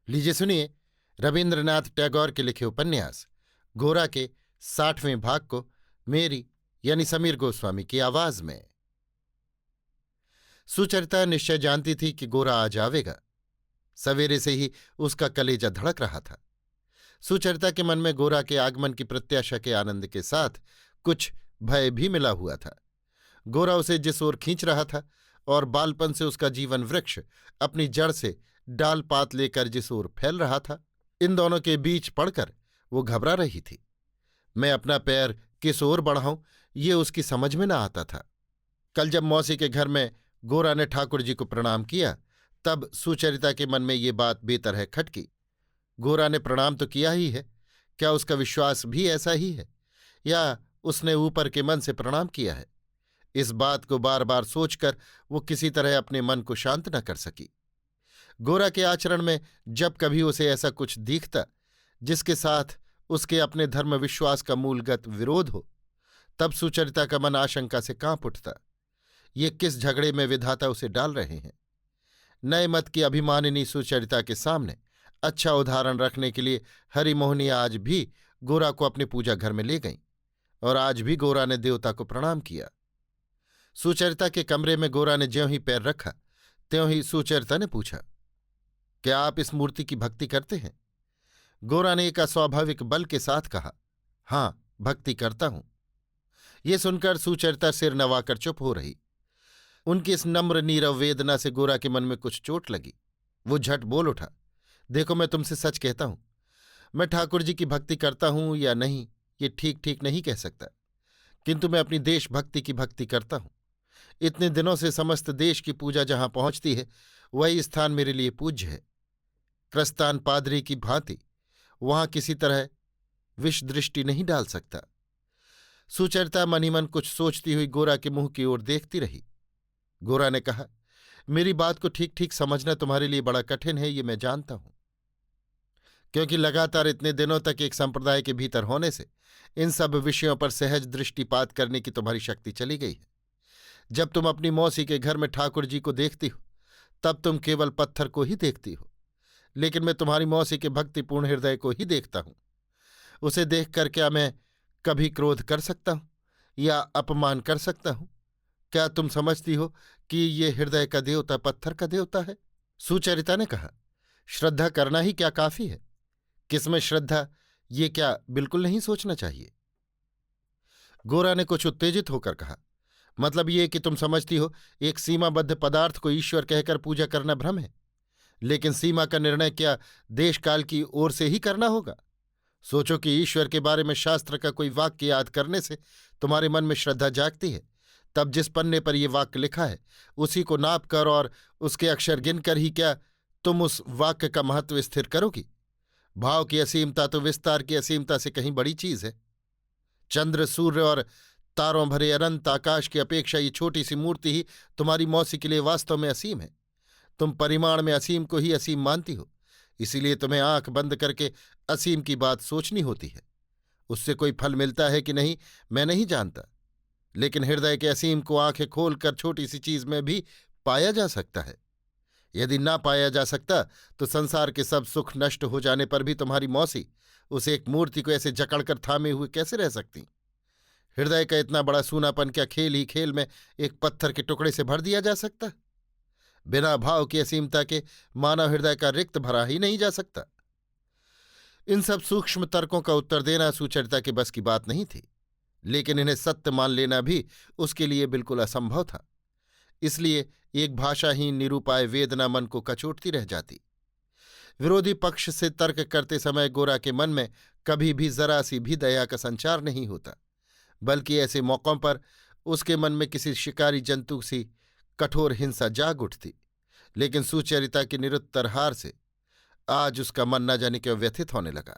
लीजिए सुनिए रविन्द्रनाथ टैगोर के लिखे उपन्यास गोरा के 60वें भाग को मेरी यानी समीर गोस्वामी की आवाज में। सुचरिता निश्चय जानती थी कि गोरा आज आवेगा। सवेरे से ही उसका कलेजा धड़क रहा था। सुचरिता के मन में गोरा के आगमन की प्रत्याशा के आनंद के साथ कुछ भय भी मिला हुआ था। गोरा उसे जिस ओर खींच रहा था और बालपन से उसका जीवन वृक्ष अपनी जड़ से डाल पात लेकर जिस ओर फैल रहा था, इन दोनों के बीच पड़कर वो घबरा रही थी। मैं अपना पैर किस ओर बढ़ाऊं ये उसकी समझ में न आता था। कल जब मौसी के घर में गोरा ने ठाकुर जी को प्रणाम किया तब सुचरिता के मन में ये बात बेतरह खटकी। गोरा ने प्रणाम तो किया ही है, क्या उसका विश्वास भी ऐसा ही है या उसने ऊपर के मन से प्रणाम किया है? इस बात को बार बार सोचकर वो किसी तरह अपने मन को शांत न कर सकी। गोरा के आचरण में जब कभी उसे ऐसा कुछ दिखता जिसके साथ उसके अपने धर्म विश्वास का मूलगत विरोध हो, तब सुचरिता का मन आशंका से कांप उठता। ये किस झगड़े में विधाता उसे डाल रहे हैं? नए मत की अभिमानिनी सुचरिता के सामने अच्छा उदाहरण रखने के लिए हरिमोहनी आज भी गोरा को अपने पूजा घर में ले गईं और आज भी गोरा ने देवता को प्रणाम किया। सुचरिता के कमरे में गोरा ने ज्यों ही पैर रखा त्यों ही सुचरिता ने पूछा, क्या आप इस मूर्ति की भक्ति करते हैं? गोरा ने एक अस्वाभाविक बल के साथ कहा, हां, भक्ति करता हूं। ये सुनकर सुचरिता सिर नवाकर चुप हो रही। उनकी इस नम्र नीरव वेदना से गोरा के मन में कुछ चोट लगी। वो झट बोल उठा, देखो मैं तुमसे सच कहता हूं, मैं ठाकुर जी की भक्ति करता हूं या नहीं ये ठीक ठीक नहीं कह सकता, किंतु मैं अपनी देशभक्ति की भक्ति करता हूं। इतने दिनों से समस्त देश की पूजा जहां पहुंचती है वही स्थान मेरे लिए पूज्य है। क्रस्तान पादरी की भांति वहां किसी तरह विष दृष्टि नहीं डाल सकता। सुचरिता मन ही मन कुछ सोचती हुई गोरा के मुंह की ओर देखती रही। गोरा ने कहा, मेरी बात को ठीक ठीक समझना तुम्हारे लिए बड़ा कठिन है, ये मैं जानता हूं, क्योंकि लगातार इतने दिनों तक एक संप्रदाय के भीतर होने से इन सब विषयों पर सहज दृष्टिपात करने की तुम्हारी शक्ति चली गई है। जब तुम अपनी मौसी के घर में ठाकुर जी को देखती हो तब तुम केवल पत्थर को ही देखती हो, लेकिन मैं तुम्हारी मौसी के भक्तिपूर्ण हृदय को ही देखता हूं। उसे देखकर क्या मैं कभी क्रोध कर सकता हूं या अपमान कर सकता हूं? क्या तुम समझती हो कि ये हृदय का देवता पत्थर का देवता है? सुचरिता ने कहा, श्रद्धा करना ही क्या काफी है? किसमें श्रद्धा ये क्या बिल्कुल नहीं सोचना चाहिए? गोरा ने कुछ उत्तेजित होकर कहा, मतलब ये कि तुम समझती हो एक सीमाबद्ध पदार्थ को ईश्वर कहकर पूजा करना भ्रम है, लेकिन सीमा का निर्णय क्या देशकाल की ओर से ही करना होगा? सोचो कि ईश्वर के बारे में शास्त्र का कोई वाक्य याद करने से तुम्हारे मन में श्रद्धा जागती है, तब जिस पन्ने पर यह वाक्य लिखा है उसी को नाप कर और उसके अक्षर गिनकर ही क्या तुम उस वाक्य का महत्व स्थिर करोगी? भाव की असीमता तो विस्तार की असीमता से कहीं बड़ी चीज है। चंद्र सूर्य और तारों भरे अनंत आकाश की अपेक्षा ये छोटी सी मूर्ति ही तुम्हारी मौसी के लिए वास्तव में असीम है। तुम परिमाण में असीम को ही असीम मानती हो, इसीलिए तुम्हें आंख बंद करके असीम की बात सोचनी होती है। उससे कोई फल मिलता है कि नहीं मैं नहीं जानता, लेकिन हृदय के असीम को आंखें खोलकर छोटी सी चीज में भी पाया जा सकता है। यदि ना पाया जा सकता तो संसार के सब सुख नष्ट हो जाने पर भी तुम्हारी मौसी उस एक मूर्ति को ऐसे जकड़कर थामे हुए कैसे रह सकती? हृदय का इतना बड़ा सूनापन क्या खेल ही खेल में एक पत्थर के टुकड़े से भर दिया जा सकता? बिना भाव की असीमता के मानव हृदय का रिक्त भरा ही नहीं जा सकता। इन सब सूक्ष्म तर्कों का उत्तर देना सुचरिता के बस की बात नहीं थी, लेकिन इन्हें सत्य मान लेना भी उसके लिए बिल्कुल असंभव था। इसलिए एक भाषाहीन निरूपाय वेदना मन को कचोटती रह जाती। विरोधी पक्ष से तर्क करते समय गोरा के मन में कभी भी जरा सी भी दया का संचार नहीं होता, बल्कि ऐसे मौक़ों पर उसके मन में किसी शिकारी जंतु सी कठोर हिंसा जाग उठती। लेकिन सुचरिता की निरुत्तर हार से आज उसका मन न जाने क्यों व्यथित होने लगा।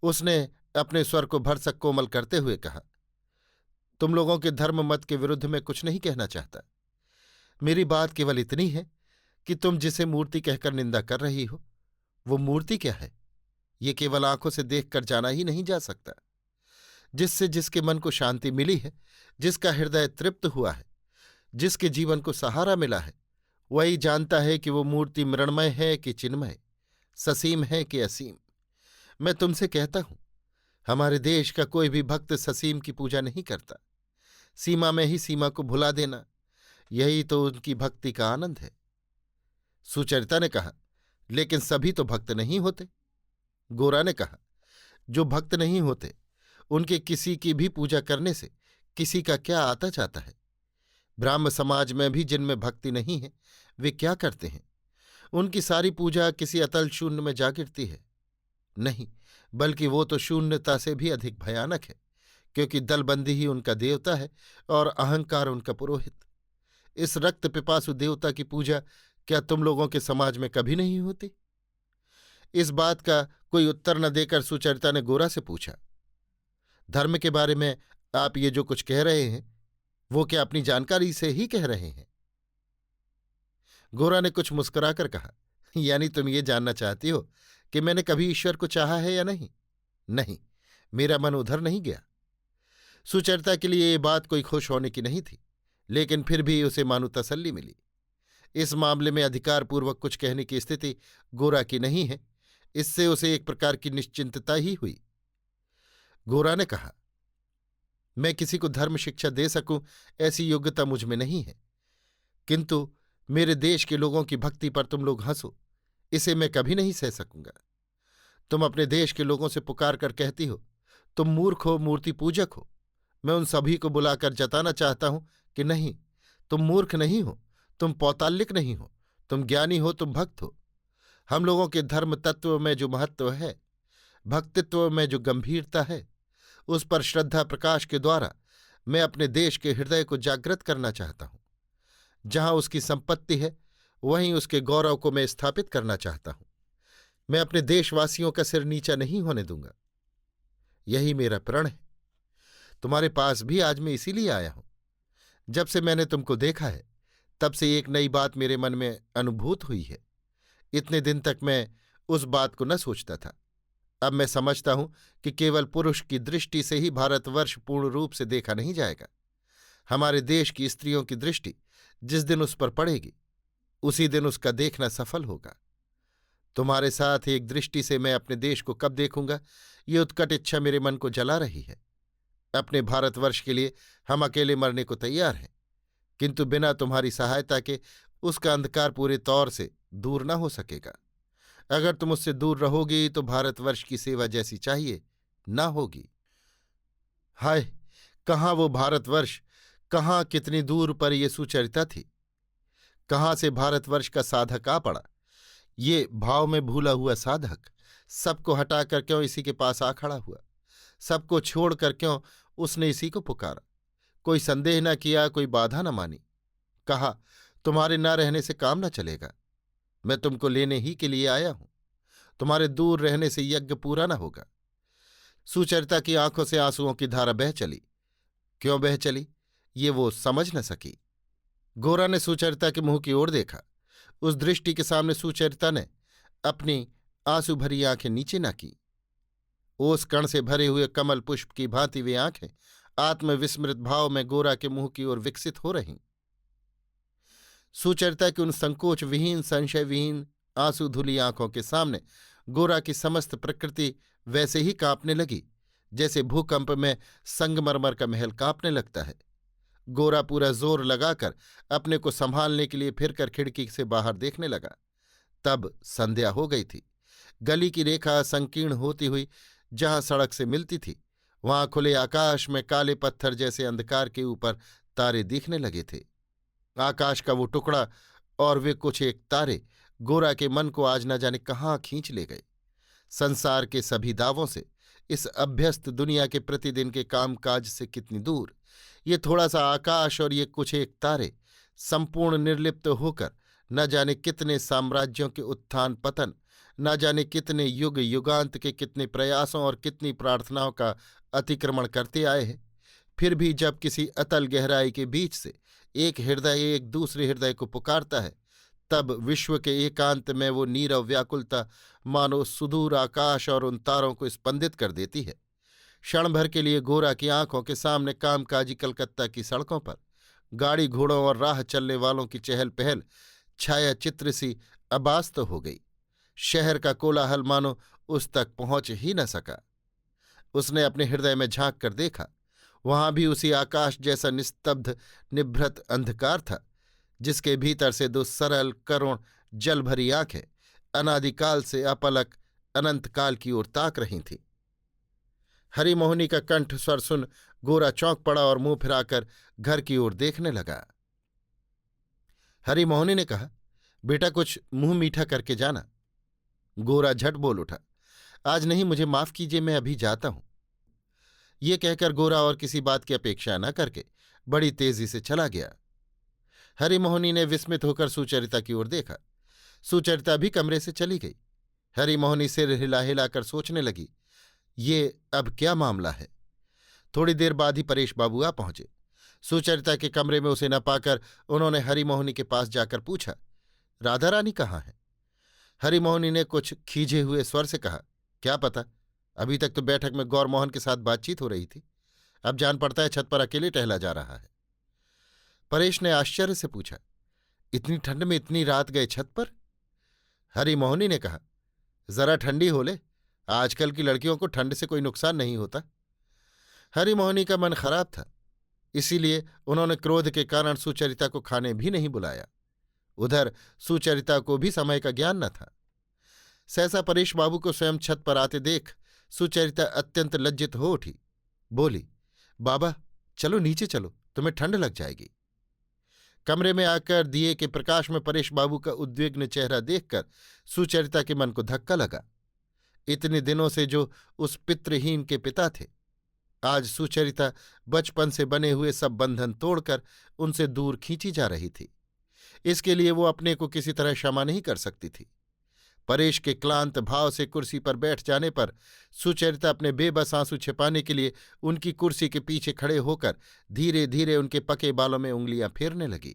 उसने अपने स्वर को भरसक कोमल करते हुए कहा, तुम लोगों के धर्म मत के विरुद्ध में कुछ नहीं कहना चाहता। मेरी बात केवल इतनी है कि तुम जिसे मूर्ति कहकर निंदा कर रही हो वो मूर्ति क्या है ये केवल आंखों से देखकर जाना ही नहीं जा सकता। जिससे जिसके मन को शांति मिली है, जिसका हृदय तृप्त हुआ है, जिसके जीवन को सहारा मिला है, वही जानता है कि वो मूर्ति मृण्मय है कि चिन्मय, ससीम है कि असीम। मैं तुमसे कहता हूं, हमारे देश का कोई भी भक्त ससीम की पूजा नहीं करता। सीमा में ही सीमा को भुला देना, यही तो उनकी भक्ति का आनंद है। सुचरिता ने कहा, लेकिन सभी तो भक्त नहीं होते। गोरा ने कहा, जो भक्त नहीं होते उनके किसी की भी पूजा करने से किसी का क्या आता जाता है। ब्राह्म समाज में भी जिनमें भक्ति नहीं है, वे क्या करते हैं? उनकी सारी पूजा किसी अतल शून्य में जा गिरती है। नहीं, बल्कि वो तो शून्यता से भी अधिक भयानक है, क्योंकि दलबंदी ही उनका देवता है और अहंकार उनका पुरोहित। इस रक्त पिपासु देवता की पूजा क्या तुम लोगों के समाज में कभी नहीं होती? इस बात का कोई उत्तर न देकर सुचरिता ने गोरा से पूछा, धर्म के बारे में आप ये जो कुछ कह रहे हैं, वो क्या अपनी जानकारी से ही कह रहे हैं? गोरा ने कुछ मुस्कुराकर कहा, यानी तुम ये जानना चाहती हो कि मैंने कभी ईश्वर को चाहा है या नहीं? नहीं, मेरा मन उधर नहीं गया। सुचरिता के लिए ये बात कोई खुश होने की नहीं थी, लेकिन फिर भी उसे मानो तसल्ली मिली। इस मामले में अधिकारपूर्वक कुछ कहने की स्थिति गोरा की नहीं है, इससे उसे एक प्रकार की निश्चिंतता ही हुई। गोरा ने कहा, मैं किसी को धर्म शिक्षा दे सकूं ऐसी योग्यता मुझ में नहीं है, किंतु मेरे देश के लोगों की भक्ति पर तुम लोग हंसो, इसे मैं कभी नहीं सह सकूंगा। तुम अपने देश के लोगों से पुकार कर कहती हो, तुम मूर्ख हो, मूर्ति पूजक हो। मैं उन सभी को बुलाकर जताना चाहता हूं कि नहीं, तुम मूर्ख नहीं हो, तुम पौताल्लिक नहीं हो, तुम ज्ञानी हो, तुम भक्त हो। हम लोगों के धर्म तत्व में जो महत्व है, भक्तित्व में जो गंभीरता है, उस पर श्रद्धा प्रकाश के द्वारा मैं अपने देश के हृदय को जागृत करना चाहता हूं। जहां उसकी संपत्ति है, वहीं उसके गौरव को मैं स्थापित करना चाहता हूं। मैं अपने देशवासियों का सिर नीचा नहीं होने दूंगा। यही मेरा प्रण है। तुम्हारे पास भी आज मैं इसीलिए आया हूं। जब से मैंने तुमको देखा है, तब से एक नई बात मेरे मन में अनुभूत हुई है। इतने दिन तक मैं उस बात को न सोचता था। अब मैं समझता हूं कि केवल पुरुष की दृष्टि से ही भारतवर्ष पूर्ण रूप से देखा नहीं जाएगा। हमारे देश की स्त्रियों की दृष्टि जिस दिन उस पर पड़ेगी, उसी दिन उसका देखना सफल होगा। तुम्हारे साथ एक दृष्टि से मैं अपने देश को कब देखूंगा, ये उत्कट इच्छा मेरे मन को जला रही है। अपने भारतवर्ष के लिए हम अकेले मरने को तैयार हैं, किंतु बिना तुम्हारी सहायता के उसका अंधकार पूरे तौर से दूर न हो सकेगा। अगर तुम उससे दूर रहोगी तो भारतवर्ष की सेवा जैसी चाहिए न होगी। हाय, कहाँ वो भारतवर्ष, कहाँ कितनी दूर पर ये सुचरिता थी। कहाँ से भारतवर्ष का साधक आ पड़ा। ये भाव में भूला हुआ साधक सबको हटाकर क्यों इसी के पास आ खड़ा हुआ। सबको छोड़कर क्यों उसने इसी को पुकारा। कोई संदेह न किया, कोई बाधा न मानी। कहा, तुम्हारे न रहने से काम न चलेगा। मैं तुमको लेने ही के लिए आया हूं। तुम्हारे दूर रहने से यज्ञ पूरा न होगा। सुचरिता की आंखों से आंसुओं की धारा बह चली। क्यों बह चली, ये वो समझ न सकी। गोरा ने सुचरिता के मुंह की ओर देखा। उस दृष्टि के सामने सुचरिता ने अपनी आंसू भरी आंखें नीचे न की। ओस कण से भरे हुए कमल पुष्प की भांति वे आंखें आत्मविस्मृत भाव में गोरा के मुंह की ओर विकसित हो रहीं। सुचरिता की उन संकोच विहीन, संशय विहीन, आंसू धुली आंखों के सामने गोरा की समस्त प्रकृति वैसे ही कांपने लगी जैसे भूकंप में संगमरमर का महल कांपने लगता है। गोरा पूरा जोर लगाकर अपने को संभालने के लिए फिरकर खिड़की से बाहर देखने लगा। तब संध्या हो गई थी। गली की रेखा संकीर्ण होती हुई जहां सड़क से मिलती थी, वहां खुले आकाश में काले पत्थर जैसे अंधकार के ऊपर तारे दिखने लगे थे। आकाश का वो टुकड़ा और वे कुछ एक तारे गोरा के मन को आज न जाने कहाँ खींच ले गए। संसार के सभी दावों से, इस अभ्यस्त दुनिया के प्रतिदिन के कामकाज से कितनी दूर, ये थोड़ा सा आकाश और ये कुछ एक तारे संपूर्ण निर्लिप्त होकर न जाने कितने साम्राज्यों के उत्थान पतन, न जाने कितने युग युगांत के कितने प्रयासों और कितनी प्रार्थनाओं का अतिक्रमण करते आए हैं। फिर भी जब किसी अतल गहराई के बीच से एक हृदय एक दूसरे हृदय को पुकारता है, तब विश्व के एकांत में वो नीरव व्याकुलता मानो सुदूर आकाश और उन तारों को स्पंदित कर देती है। क्षण भर के लिए गोरा की आंखों के सामने कामकाजी कलकत्ता की सड़कों पर गाड़ी घोड़ों और राह चलने वालों की चहल पहल छाया चित्र सी अबास्त हो गई। शहर का कोलाहल मानो उस तक पहुंच ही न सका। उसने अपने हृदय में झांक कर देखा, वहां भी उसी आकाश जैसा निस्तब्ध निभृत अंधकार था, जिसके भीतर से दो सरल करुण जल भरी आंखें अनादिकाल से अपलक अनंतकाल की ओर ताक रही थीं। हरिमोहिनी का कंठ स्वर सुन गोरा चौंक पड़ा और मुंह फिराकर घर की ओर देखने लगा। हरिमोहिनी ने कहा, बेटा कुछ मुंह मीठा करके जाना। गोरा झट बोल उठा, आज नहीं, मुझे माफ कीजिए, मैं अभी जाता हूं। ये कहकर गोरा और किसी बात की अपेक्षा न करके बड़ी तेजी से चला गया। हरिमोहिनी ने विस्मित होकर सुचरिता की ओर देखा। सुचरिता भी कमरे से चली गई। हरिमोहिनी सिर हिला हिलाकर सोचने लगी, ये अब क्या मामला है। थोड़ी देर बाद ही परेश बाबू आ पहुंचे। सुचरिता के कमरे में उसे न पाकर उन्होंने हरिमोहिनी के पास जाकर पूछा, राधा रानी कहाँ है। हरिमोहिनी ने कुछ खींचे हुए स्वर से कहा, क्या पता, अभी तक तो बैठक में गौरमोहन के साथ बातचीत हो रही थी, अब जान पड़ता है छत पर अकेले टहला जा रहा है। परेश ने आश्चर्य से पूछा, इतनी ठंड में इतनी रात गए छत पर। हरिमोहिनी ने कहा, जरा ठंडी हो ले, आजकल की लड़कियों को ठंड से कोई नुकसान नहीं होता। हरिमोहिनी का मन खराब था, इसीलिए उन्होंने क्रोध के कारण सुचरिता को खाने भी नहीं बुलाया। उधर सुचरिता को भी समय का ज्ञान न था। सहसा परेश बाबू को स्वयं छत पर आते देख सुचरिता अत्यंत लज्जित हो उठी। बोली, बाबा चलो नीचे चलो, तुम्हें ठंड लग जाएगी। कमरे में आकर दिए के प्रकाश में परेश बाबू का उद्विग्न चेहरा देखकर सुचरिता के मन को धक्का लगा। इतने दिनों से जो उस पितृहीन के पिता थे, आज सुचरिता बचपन से बने हुए सब बंधन तोड़कर उनसे दूर खींची जा रही थी। इसके लिए वो अपने को किसी तरह क्षमा नहीं कर सकती थी। परेश के क्लांत भाव से कुर्सी पर बैठ जाने पर सुचरिता अपने बेबस आंसू छिपाने के लिए उनकी कुर्सी के पीछे खड़े होकर धीरे धीरे उनके पके बालों में उंगलियां फेरने लगी।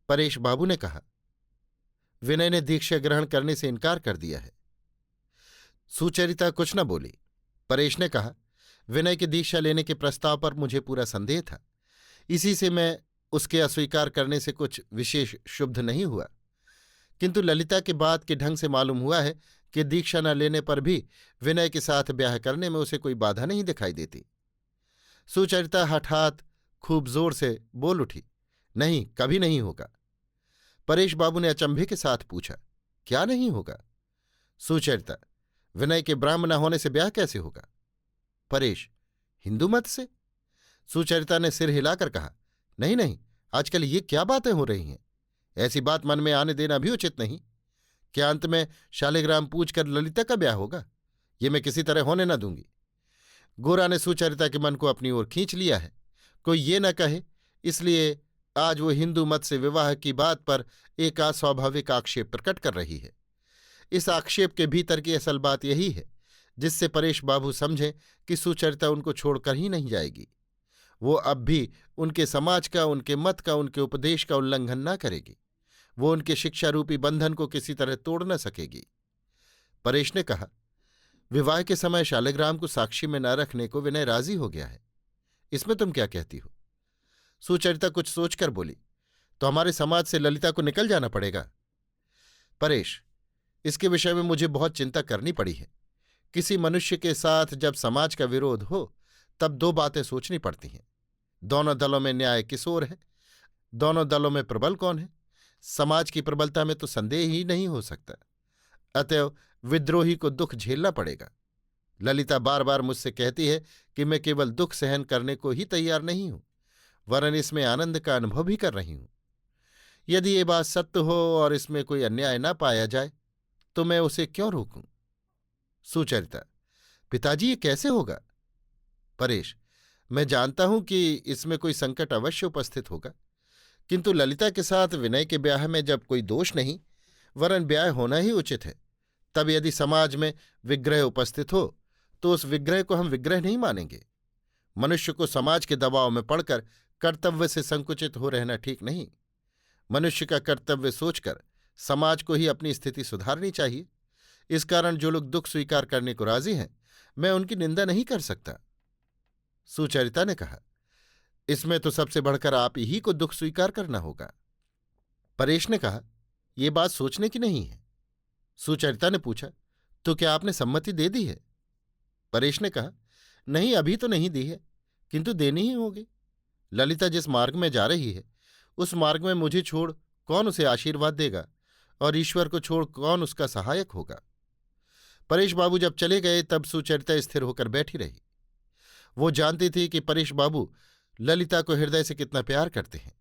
परेश बाबू ने कहा, विनय ने दीक्षा ग्रहण करने से इनकार कर दिया है। सुचरिता कुछ न बोली। परेश ने कहा, विनय के दीक्षा लेने के प्रस्ताव पर मुझे पूरा संदेह था, इसी से मैं उसके अस्वीकार करने से कुछ विशेष शुभ नहीं हुआ, किंतु ललिता के बात के ढंग से मालूम हुआ है कि दीक्षा न लेने पर भी विनय के साथ ब्याह करने में उसे कोई बाधा नहीं दिखाई देती। सुचरिता हठात खूब जोर से बोल उठी, नहीं, कभी नहीं होगा। परेश बाबू ने अचंभे के साथ पूछा, क्या नहीं होगा। सुचरिता, विनय के ब्राह्मण न होने से ब्याह कैसे होगा। परेश, हिंदू मत से। सुचरिता ने सिर हिलाकर कहा, नहीं नहीं, आजकल ये क्या बातें हो रही हैं, ऐसी बात मन में आने देना भी उचित नहीं। क्या अंत में शालिग्राम पूछकर ललिता का ब्याह होगा, ये मैं किसी तरह होने न दूंगी। गोरा ने सुचरिता के मन को अपनी ओर खींच लिया है, कोई ये न कहे, इसलिए आज वो हिंदू मत से विवाह की बात पर एक अस्वाभाविक आक्षेप प्रकट कर रही है। इस आक्षेप के भीतर की असल बात यही है जिससे परेश बाबू समझें कि सुचरिता उनको छोड़कर ही नहीं जाएगी। वो अब भी उनके समाज का, उनके मत का, उनके उपदेश का उल्लंघन न करेगी। वो उनके शिक्षा रूपी बंधन को किसी तरह तोड़ न सकेगी। परेश ने कहा, विवाह के समय शालिग्राम को साक्षी में न रखने को विनय राजी हो गया है, इसमें तुम क्या कहती हो। सुचरिता कुछ सोचकर बोली, तो हमारे समाज से ललिता को निकल जाना पड़ेगा। परेश, इसके विषय में मुझे बहुत चिंता करनी पड़ी है। किसी मनुष्य के साथ जब समाज का विरोध हो तब दो बातें सोचनी पड़ती हैं। दोनों दलों में न्याय किस ओर है, दोनों दलों में प्रबल कौन है। समाज की प्रबलता में तो संदेह ही नहीं हो सकता, अतएव विद्रोही को दुख झेलना पड़ेगा। ललिता बार बार मुझसे कहती है कि मैं केवल दुख सहन करने को ही तैयार नहीं हूं, वरन इसमें आनंद का अनुभव भी कर रही हूं। यदि ये बात सत्य हो और इसमें कोई अन्याय न पाया जाए तो मैं उसे क्यों रोकूं। सुचरिता, पिताजी, ये कैसे होगा। परेश, मैं जानता हूं कि इसमें कोई संकट अवश्य उपस्थित होगा, किंतु ललिता के साथ विनय के ब्याह में जब कोई दोष नहीं, वरन ब्याह होना ही उचित है, तब यदि समाज में विग्रह उपस्थित हो तो उस विग्रह को हम विग्रह नहीं मानेंगे। मनुष्य को समाज के दबाव में पड़कर कर्तव्य से संकुचित हो रहना ठीक नहीं। मनुष्य का कर्तव्य सोचकर समाज को ही अपनी स्थिति सुधारनी चाहिए। इस कारण जो लोग दुख स्वीकार करने को राजी हैं, मैं उनकी निंदा नहीं कर सकता। सुचरिता ने कहा, इसमें तो सबसे बढ़कर आप ही को दुख स्वीकार करना होगा। परेश ने कहा, यह बात सोचने की नहीं है। सुचरिता ने पूछा, तो क्या आपने सम्मति दे दी है? परेश ने कहा, नहीं, अभी तो नहीं दी है, किंतु देनी ही होगी। ललिता जिस मार्ग में जा रही है उस मार्ग में मुझे छोड़ कौन उसे आशीर्वाद देगा, और ईश्वर को छोड़ कौन उसका सहायक होगा। परेश बाबू जब चले गए तब सुचरिता स्थिर होकर बैठी रही। वो जानती थी कि परेश बाबू ललिता को हृदय से कितना प्यार करते हैं।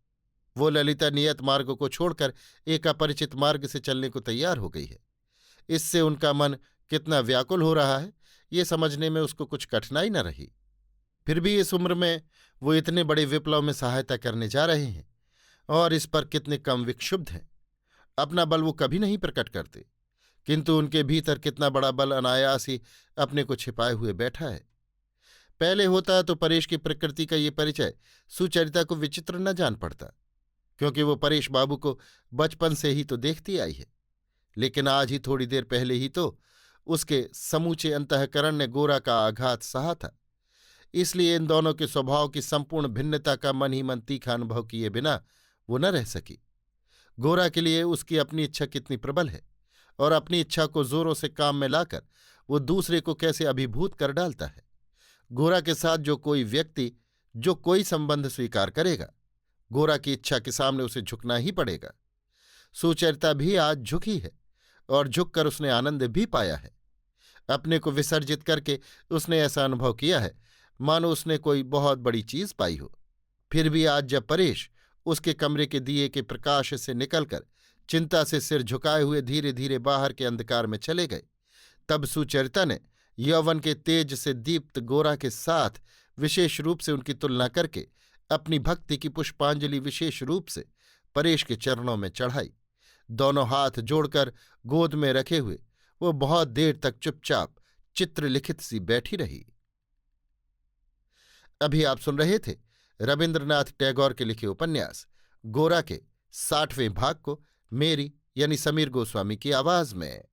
वो ललिता नियत मार्ग को छोड़कर एक अपरिचित मार्ग से चलने को तैयार हो गई है। इससे उनका मन कितना व्याकुल हो रहा है ये समझने में उसको कुछ कठिनाई न रही। फिर भी इस उम्र में वो इतने बड़े विप्लव में सहायता करने जा रहे हैं और इस पर कितने कम विक्षुब्ध हैं। अपना बल वो कभी नहीं प्रकट करते, किंतु उनके भीतर कितना बड़ा बल अनायास ही अपने को छिपाए हुए बैठा है। पहले होता तो परेश की प्रकृति का ये परिचय सुचरिता को विचित्र न जान पड़ता, क्योंकि वो परेश बाबू को बचपन से ही तो देखती आई है। लेकिन आज ही थोड़ी देर पहले ही तो उसके समूचे अंतःकरण ने गोरा का आघात सहा था। इसलिए इन दोनों के स्वभाव की संपूर्ण भिन्नता का मन ही मन तीखा अनुभव किए बिना वो न रह सकी। गोरा के लिए उसकी अपनी इच्छा कितनी प्रबल है, और अपनी इच्छा को जोरों से काम में लाकर वो दूसरे को कैसे अभिभूत कर डालता है। गोरा के साथ जो कोई व्यक्ति जो कोई संबंध स्वीकार करेगा, गोरा की इच्छा के सामने उसे झुकना ही पड़ेगा। सुचरिता भी आज झुकी है, और झुककर उसने आनंद भी पाया है। अपने को विसर्जित करके उसने ऐसा अनुभव किया है मानो उसने कोई बहुत बड़ी चीज पाई हो। फिर भी आज जब परेश उसके कमरे के दिए के प्रकाश से निकलकर चिंता से सिर झुकाए हुए धीरे धीरे बाहर के अंधकार में चले गए, तब सुचरिता ने यौवन के तेज से दीप्त गोरा के साथ विशेष रूप से उनकी तुलना करके अपनी भक्ति की पुष्पांजलि विशेष रूप से परेश के चरणों में चढ़ाई। दोनों हाथ जोड़कर गोद में रखे हुए वो बहुत देर तक चुपचाप चित्रलिखित सी बैठी रही। अभी आप सुन रहे थे रविन्द्रनाथ टैगोर के लिखे उपन्यास गोरा के 60वें भाग को मेरी यानी समीर गोस्वामी की आवाज में।